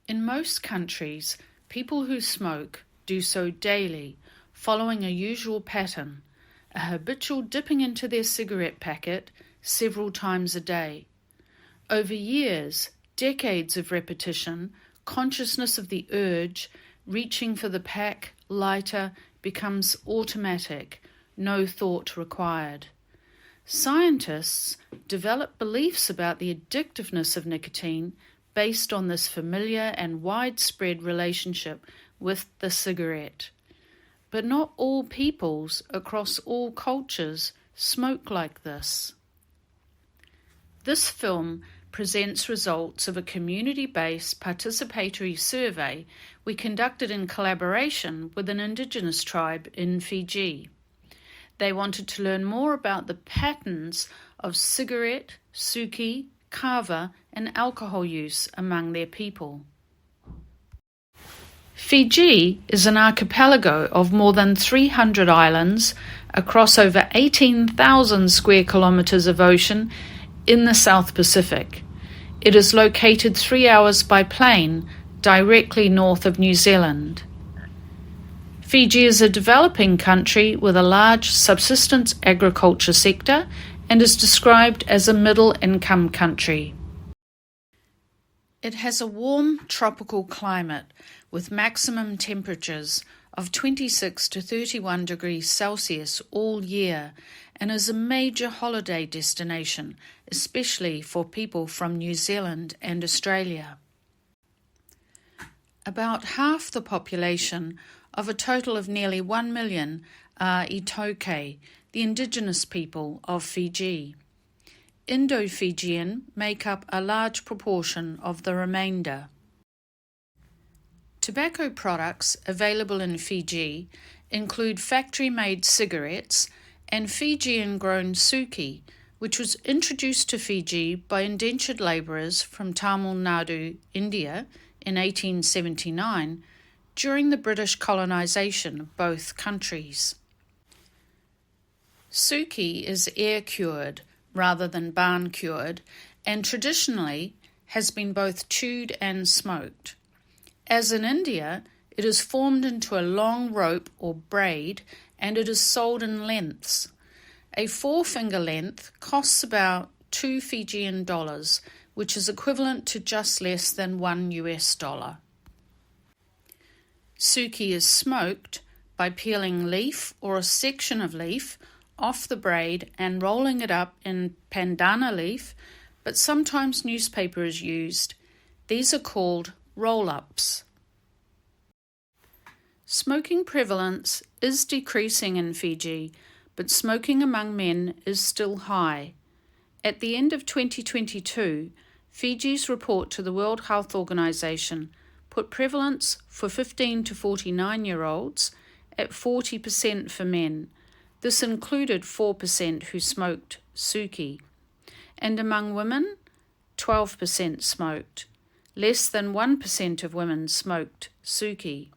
In most countries, people who smoke do so daily, following a usual pattern, a habitual dipping into their cigarette packet several times a day. Over years, decades of repetition, consciousness of the urge, reaching for the pack, lighter, becomes automatic, no thought required. Scientists develop beliefs about the addictiveness of nicotine based on this familiar and widespread relationship with the cigarette. But not all peoples across all cultures smoke like this. This film presents results of a community-based participatory survey we conducted in collaboration with an indigenous tribe in Fiji. They wanted to learn more about the patterns of cigarette, suki, kava, and alcohol use among their people. Fiji is an archipelago of more than 300 islands across over 18,000 square kilometers of ocean in the South Pacific. It is located 3 hours by plane directly north of New Zealand. Fiji is a developing country with a large subsistence agriculture sector and is described as a middle-income country. It has a warm tropical climate with maximum temperatures of 26 to 31 degrees Celsius all year and is a major holiday destination, especially for people from New Zealand and Australia. About half the population of a total of nearly 1 million are iTaukei, the indigenous people of Fiji. Indo-Fijian make up a large proportion of the remainder. Tobacco products available in Fiji include factory-made cigarettes and Fijian-grown suki, which was introduced to Fiji by indentured labourers from Tamil Nadu, India, in 1879 during the British colonisation of both countries. Suki is air-cured rather than barn-cured and traditionally has been both chewed and smoked. As in India, it is formed into a long rope or braid and it is sold in lengths. A 4-finger length costs about $2 Fijian, which is equivalent to just less than $1 US. Suki is smoked by peeling leaf or a section of leaf off the braid and rolling it up in pandana leaf, but sometimes newspaper is used. These are called roll-ups. Smoking prevalence is decreasing in Fiji, but smoking among men is still high. At the end of 2022, Fiji's report to the World Health Organization put prevalence for 15 to 49-year-olds at 40% for men. This included 4% who smoked suki. And among women, 12% smoked. Less than 1% of women smoked suki.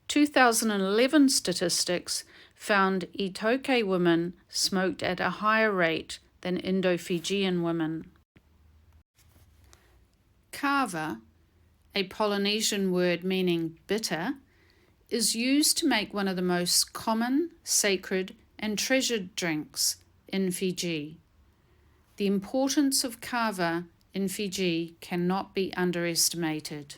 2011 statistics found iTaukei women smoked at a higher rate than Indo-Fijian women. Kava, a Polynesian word meaning bitter, is used to make one of the most common, sacred, and treasured drinks in Fiji. The importance of kava in Fiji cannot be underestimated.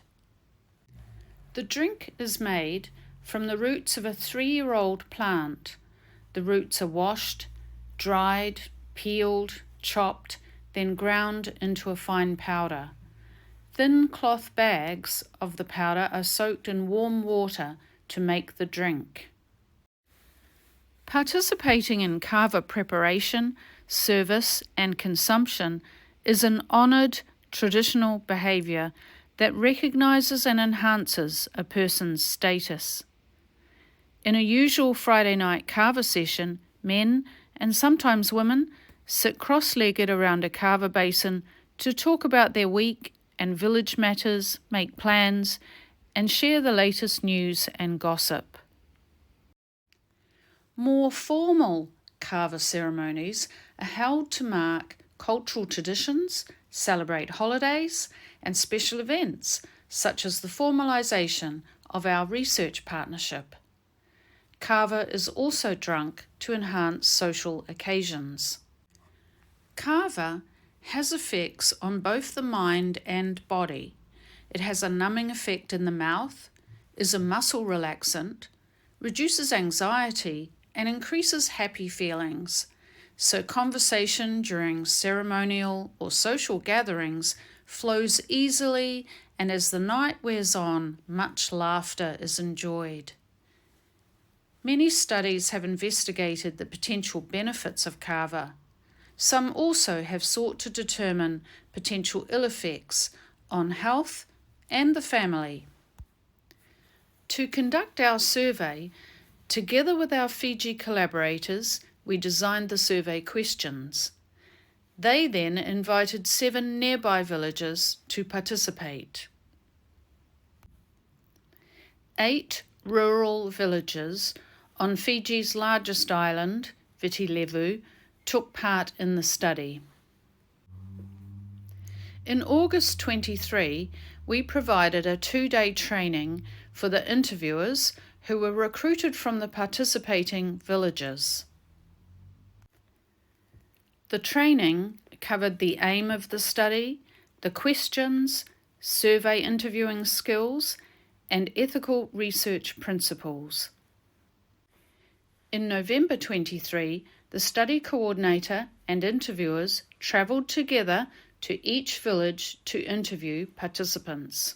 The drink is made from the roots of a 3-year-old plant. The roots are washed, dried, peeled, chopped, then ground into a fine powder. Thin cloth bags of the powder are soaked in warm water to make the drink. Participating in kava preparation, service, and consumption is an honoured traditional behaviour that recognises and enhances a person's status. In a usual Friday night kava session, men, and sometimes women, sit cross-legged around a kava basin to talk about their week and village matters, make plans, and share the latest news and gossip. More formal kava ceremonies are held to mark cultural traditions, celebrate holidays, and special events, such as the formalisation of our research partnership. Kava is also drunk to enhance social occasions. Kava has effects on both the mind and body. It has a numbing effect in the mouth, is a muscle relaxant, reduces anxiety, and increases happy feelings. So conversation during ceremonial or social gatherings flows easily, and as the night wears on, much laughter is enjoyed. Many studies have investigated the potential benefits of kava. Some also have sought to determine potential ill effects on health and the family. To conduct our survey, together with our Fiji collaborators, we designed the survey questions. They then invited 7 nearby villages to participate. 8 rural villages on Fiji's largest island, Viti Levu, took part in the study. In August 23, we provided a 2-day training for the interviewers who were recruited from the participating villages. The training covered the aim of the study, the questions, survey interviewing skills, and ethical research principles. In November 23, the study coordinator and interviewers travelled together to each village to interview participants.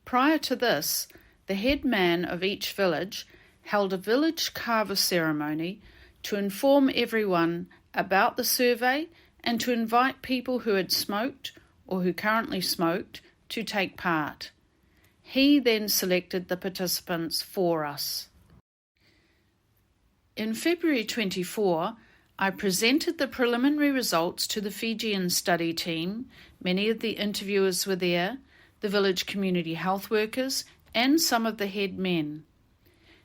Prior to this, the head man of each village held a village kava ceremony to inform everyone about the survey and to invite people who had smoked or who currently smoked to take part. He then selected the participants for us. In February 24, I presented the preliminary results to the Fijian study team. Many of the interviewers were there, the village community health workers, and some of the head men.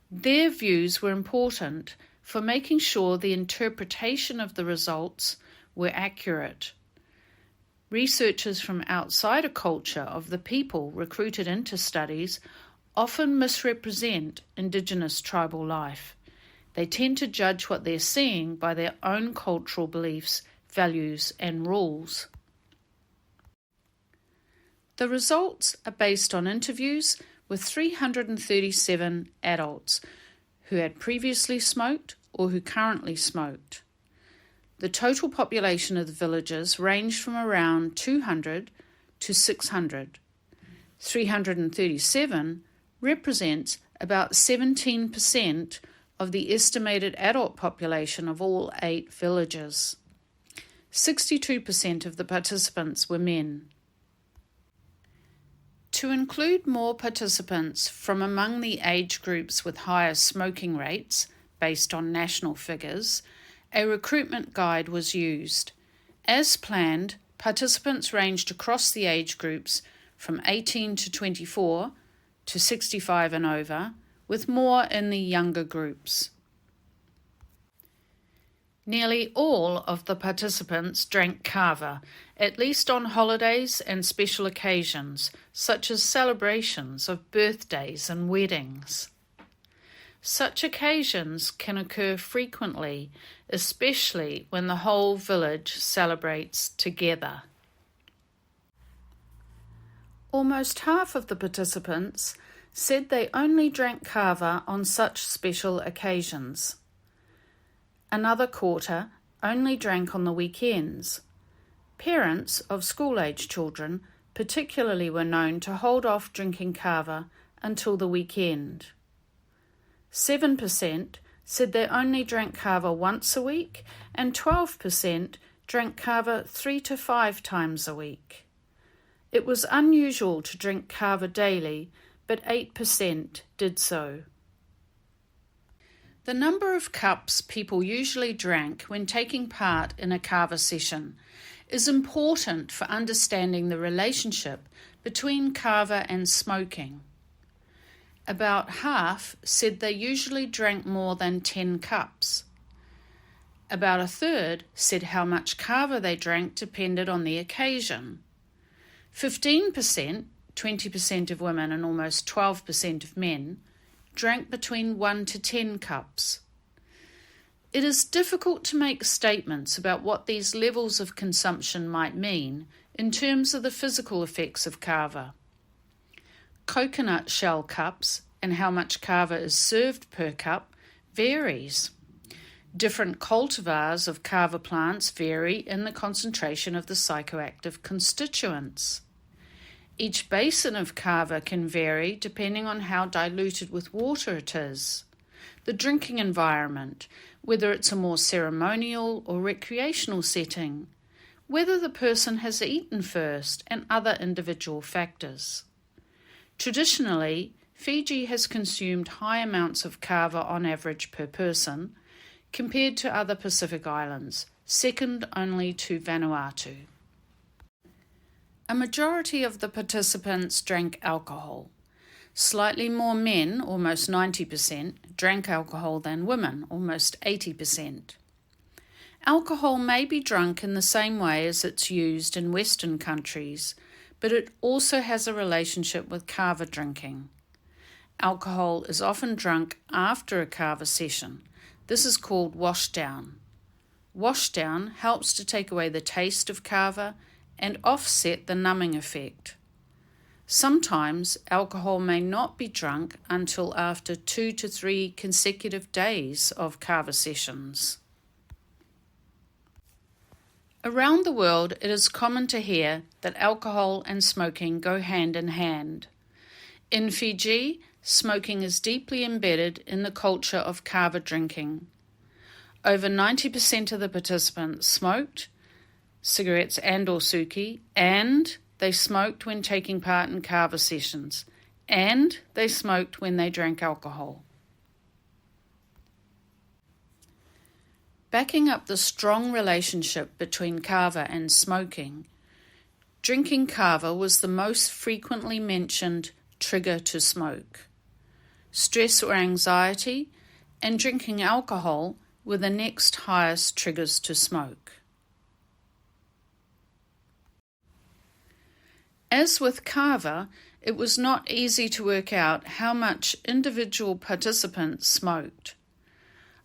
Their views were important for making sure the interpretation of the results were accurate. Researchers from outside a culture of the people recruited into studies often misrepresent Indigenous tribal life. They tend to judge what they're seeing by their own cultural beliefs, values, and rules. The results are based on interviews with 337 adults who had previously smoked or who currently smoked. The total population of the villages ranged from around 200 to 600. 337 represents about 17% of the estimated adult population of all 8 villages. 62% of the participants were men. To include more participants from among the age groups with higher smoking rates, based on national figures, a recruitment guide was used. As planned, participants ranged across the age groups from 18 to 24 to 65 and over, with more in the younger groups. Nearly all of the participants drank kava, at least on holidays and special occasions, such as celebrations of birthdays and weddings. Such occasions can occur frequently, especially when the whole village celebrates together. Almost half of the participants said they only drank kava on such special occasions. Another quarter only drank on the weekends. Parents of school-age children particularly were known to hold off drinking kava until the weekend. 7% said they only drank kava once a week, and 12% drank kava 3 to 5 times a week. It was unusual to drink kava daily, but 8% did so. The number of cups people usually drank when taking part in a kava session is important for understanding the relationship between kava and smoking. About half said they usually drank more than 10 cups. About a third said how much kava they drank depended on the occasion. 15%, 20% of women and almost 12% of men, drank between 1 to 10 cups. It is difficult to make statements about what these levels of consumption might mean in terms of the physical effects of kava. Coconut shell cups and how much kava is served per cup varies. Different cultivars of kava plants vary in the concentration of the psychoactive constituents. Each basin of kava can vary depending on how diluted with water it is, the drinking environment, whether it's a more ceremonial or recreational setting, whether the person has eaten first, and other individual factors. Traditionally, Fiji has consumed high amounts of kava on average per person, compared to other Pacific islands, second only to Vanuatu. A majority of the participants drank alcohol. Slightly more men, almost 90%, drank alcohol than women, almost 80%. Alcohol may be drunk in the same way as it's used in Western countries, but it also has a relationship with kava drinking. Alcohol is often drunk after a kava session. This is called washdown. Washdown helps to take away the taste of kava and offset the numbing effect. Sometimes alcohol may not be drunk until after 2 to 3 consecutive days of kava sessions. Around the world, it is common to hear that alcohol and smoking go hand in hand. In Fiji, smoking is deeply embedded in the culture of kava drinking. Over 90% of the participants smoked, cigarettes and or suki, and they smoked when taking part in kava sessions, and they smoked when they drank alcohol. Backing up the strong relationship between kava and smoking, drinking kava was the most frequently mentioned trigger to smoke. Stress or anxiety and drinking alcohol were the next highest triggers to smoke. As with kava, it was not easy to work out how much individual participants smoked.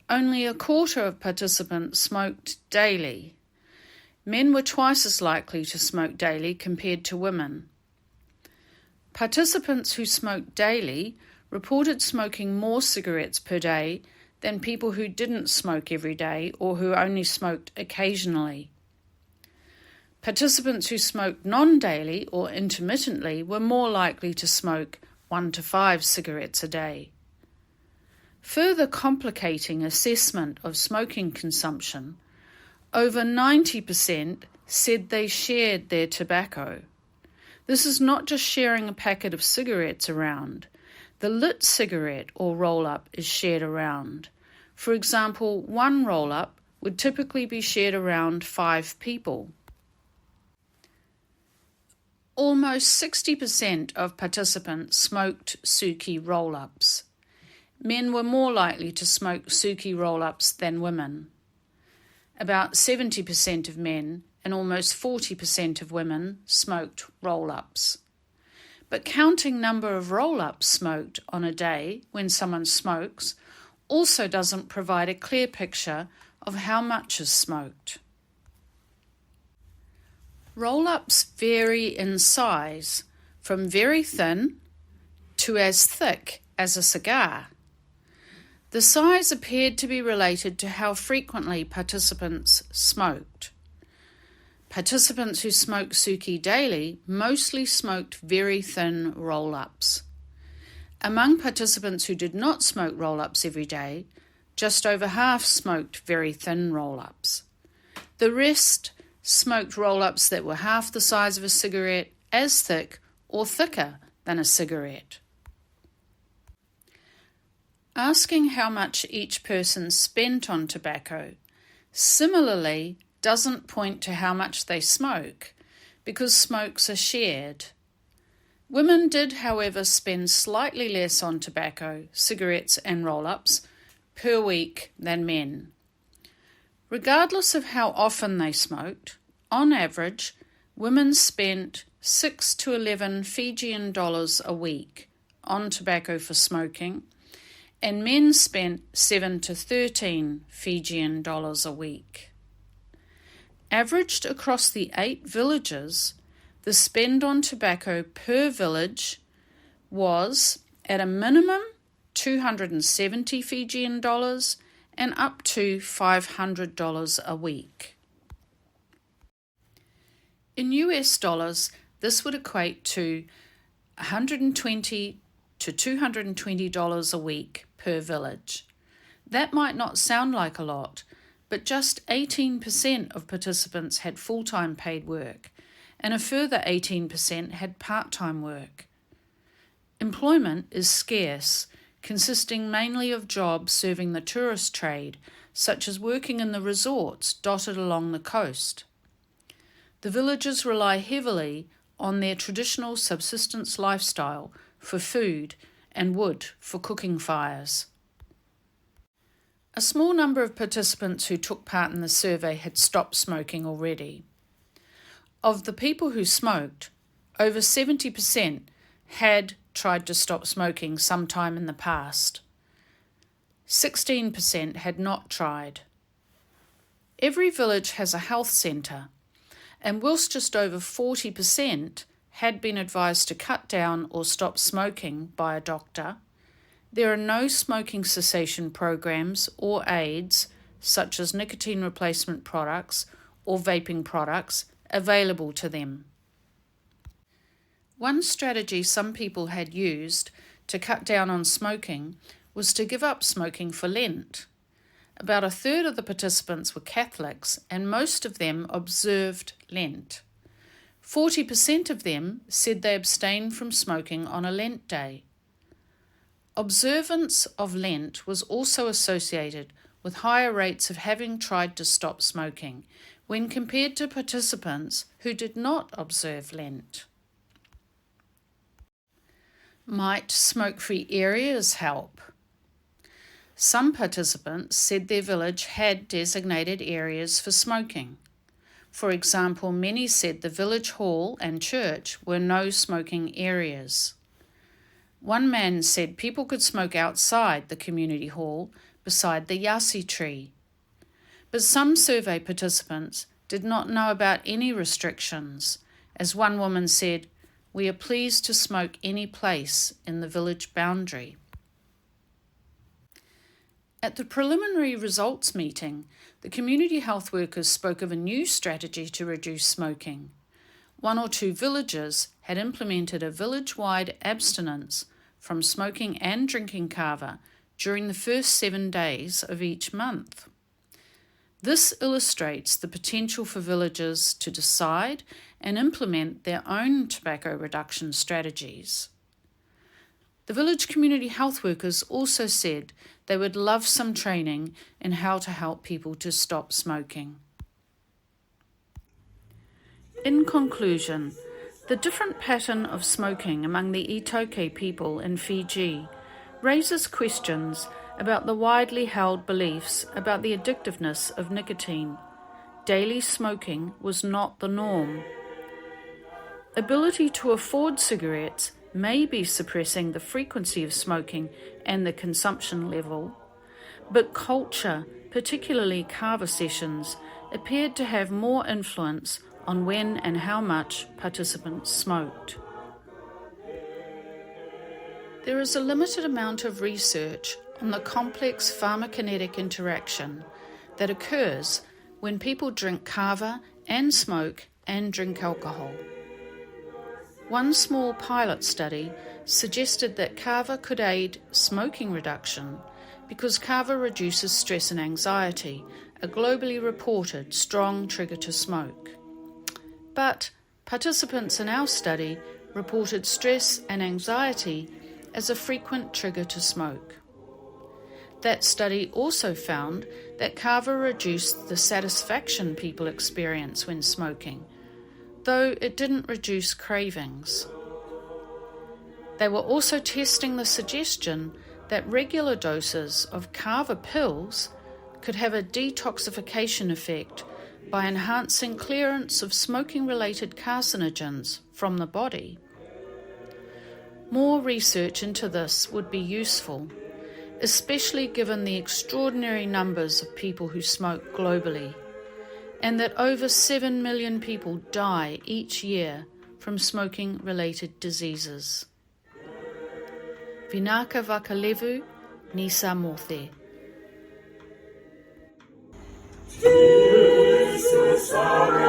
Only a quarter of participants smoked daily. Men were twice as likely to smoke daily compared to women. Participants who smoked daily reported smoking more cigarettes per day than people who didn't smoke every day or who only smoked occasionally. Participants who smoked non-daily or intermittently were more likely to smoke 1 to 5 cigarettes a day. Further complicating assessment of smoking consumption, over 90% said they shared their tobacco. This is not just sharing a packet of cigarettes around. The lit cigarette or roll-up is shared around. For example, one roll-up would typically be shared around 5 people. Almost 60% of participants smoked suki roll-ups. Men were more likely to smoke suki roll-ups than women. About 70% of men and almost 40% of women smoked roll-ups. But counting number of roll-ups smoked on a day when someone smokes also doesn't provide a clear picture of how much is smoked. Roll-ups vary in size, from very thin to as thick as a cigar. The size appeared to be related to how frequently participants smoked. Participants who smoked suki daily mostly smoked very thin roll-ups. Among participants who did not smoke roll-ups every day, just over half smoked very thin roll-ups. The rest smoked roll-ups that were half the size of a cigarette, as thick or thicker than a cigarette. Asking how much each person spent on tobacco similarly doesn't point to how much they smoke, because smokes are shared. Women did, however, spend slightly less on tobacco, cigarettes and roll-ups per week than men. Regardless of how often they smoked, on average, women spent 6 to 11 Fijian dollars a week on tobacco for smoking, and men spent 7 to 13 Fijian dollars a week. Averaged across the 8 villages, the spend on tobacco per village was, at a minimum, 270 Fijian dollars and up to $500 a week. In US dollars, this would equate to $120 to $220 a week per village. That might not sound like a lot, but just 18% of participants had full-time paid work, and a further 18% had part-time work. Employment is scarce, consisting mainly of jobs serving the tourist trade, such as working in the resorts dotted along the coast. The villagers rely heavily on their traditional subsistence lifestyle for food and wood for cooking fires. A small number of participants who took part in the survey had stopped smoking already. Of the people who smoked, over 70% had tried to stop smoking sometime in the past. 16% had not tried. Every village has a health centre, and whilst just over 40% had been advised to cut down or stop smoking by a doctor, there are no smoking cessation programs or aids, such as nicotine replacement products or vaping products, available to them. One strategy some people had used to cut down on smoking was to give up smoking for Lent. About a third of the participants were Catholics, and most of them observed Lent. 40% of them said they abstained from smoking on a Lent day. Observance of Lent was also associated with higher rates of having tried to stop smoking when compared to participants who did not observe Lent. Might smoke-free areas help? Some participants said their village had designated areas for smoking. For example, many said the village hall and church were no smoking areas. One man said people could smoke outside the community hall beside the yasi tree. But some survey participants did not know about any restrictions. As one woman said, "We are pleased to smoke any place in the village boundary." At the preliminary results meeting, the community health workers spoke of a new strategy to reduce smoking. 1 or 2 villages had implemented a village-wide abstinence from smoking and drinking kava during the first 7 days of each month. This illustrates the potential for villagers to decide and implement their own tobacco reduction strategies. The village community health workers also said they would love some training in how to help people to stop smoking. In conclusion, the different pattern of smoking among the iTaukei people in Fiji raises questions about the widely held beliefs about the addictiveness of nicotine. Daily smoking was not the norm. Ability to afford cigarettes may be suppressing the frequency of smoking and the consumption level, but culture, particularly kava sessions, appeared to have more influence on when and how much participants smoked. There is a limited amount of research on the complex pharmacokinetic interaction that occurs when people drink kava and smoke and drink alcohol. One small pilot study suggested that kava could aid smoking reduction because kava reduces stress and anxiety, a globally reported strong trigger to smoke. But participants in our study reported stress and anxiety as a frequent trigger to smoke. That study also found that kava reduced the satisfaction people experience when smoking, though it didn't reduce cravings. They were also testing the suggestion that regular doses of kava pills could have a detoxification effect by enhancing clearance of smoking-related carcinogens from the body. More research into this would be useful, especially given the extraordinary numbers of people who smoke globally, and that over 7 million people die each year from smoking-related diseases. Vinaka vakalevu ni sa mothe. Jesus are